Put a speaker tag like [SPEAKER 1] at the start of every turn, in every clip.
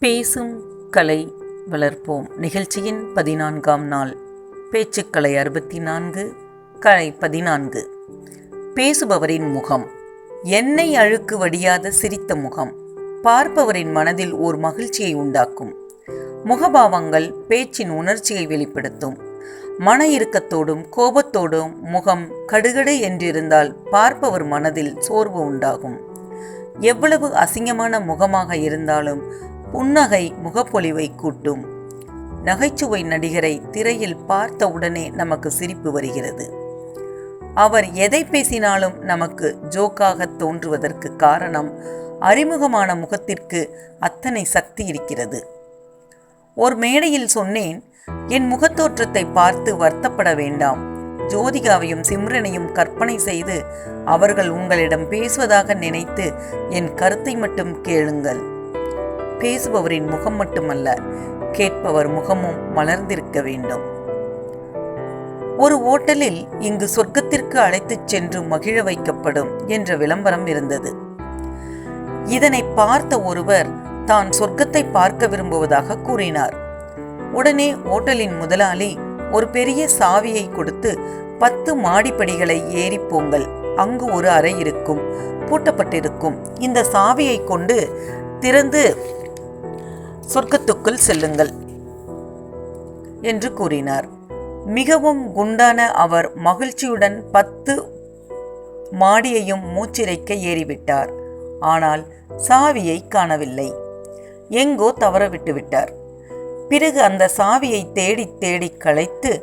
[SPEAKER 1] பேசும் கலை வளர்ப்போம் நிகழ்ச்சியின் 14ஆம் நாள். பேச்சுக்கலை 64, கலை 14. பேசுபவரின் முகம். எண்ணெய் அழுக்கு வடியாத சிரித்த முகம் பார்ப்பவரின் மனதில் ஓர் மகிழ்ச்சியை உண்டாக்கும். முகபாவங்கள் பேச்சின் உணர்ச்சியை வெளிப்படுத்தும். மன இறுக்கத்தோடும் கோபத்தோடும் முகம் கடுகடு என்றிருந்தால் பார்ப்பவர் மனதில் சோர்வு உண்டாகும். எவ்வளவு அசிங்கமான முகமாக இருந்தாலும் புன்னகை முகப்பொலிவை கூட்டும். நகைச்சுவை நடிகரை திரையில் பார்த்தவுடனே நமக்கு சிரிப்பு வருகிறது. அவர் எதை பேசினாலும் நமக்கு ஜோக்காக தோன்றுவதற்கு காரணம் அறிமுகமான முகத்திற்கு அத்தனை சக்தி இருக்கிறது. ஒரு மேடையில் சொன்னேன், என் முகத்தோற்றத்தை பார்த்து வருத்தப்பட வேண்டாம். ஜோதிகாவையும் சிம்ரனையும் கற்பனை செய்து அவர்கள் உங்களிடம் பேசுவதாக நினைத்து என் கருத்தை மட்டும் கேளுங்கள். பேசுபவரின் முகம் மட்டுமல்ல, கேட்பவர் முகமும் மலர்ந்திருக்க வேண்டும். ஒரு ஓட்டலில் இங்கு சொர்க்கத்திற்கு அழைத்துச் சென்று மகிழ வைக்கப்படும் என்ற விளம்பரம் இருந்தது. இதனை பார்த்த ஒருவர் தான் சொர்க்கத்தை பார்க்க விரும்புவதாக கூறினார். உடனே ஓட்டலின் முதலாளி ஒரு பெரிய சாவியை கொடுத்து 10 மாடிப்படிகளை ஏறி போங்கள், அங்கு ஒரு அறை இருக்கும், பூட்டப்பட்டிருக்கும். இந்த சாவியை கொண்டு திறந்து சொர்க்கத்துக்குள் செல்லுங்கள் என்று கூறினார். மிகவும் குண்டான அவர் மகிழ்ச்சியுடன் 10 மாடியையும் மூச்சிறைக்க ஏறிவிட்டார். ஆனால் சாவியை காணவில்லை. எங்கோ தவற விட்டுவிட்டார். பிறகு அந்த சாவியை தேடி தேடி களைத்து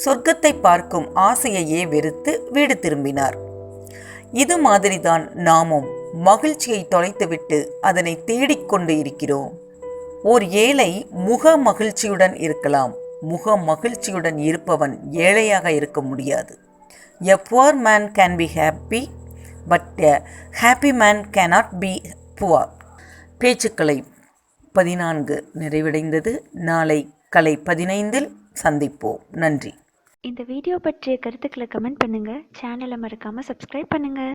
[SPEAKER 1] சொர்க்கத்தை பார்க்கும் ஆசையையே வெறுத்து வீடு திரும்பினார். இது மாதிரிதான் நாமும் மகிழ்ச்சியை தொலைத்துவிட்டு அதனை தேடிக்கொண்டு இருக்கிறோம். ஓர் ஏழை முக மகிழ்ச்சியுடன் இருக்கலாம். முக மகிழ்ச்சியுடன் இருப்பவன் ஏழையாக இருக்க முடியாது. A poor man can be happy, but a happy man cannot be poor. பேச்சுக்கலை 14 நிறைவடைந்தது. நாளை கலை 15இல் சந்திப்போம். நன்றி.
[SPEAKER 2] இந்த வீடியோ பற்றிய கருத்துக்களை கமெண்ட் பண்ணுங்க. சேனலை மறக்காம சப்ஸ்கிரைப் பண்ணுங்க.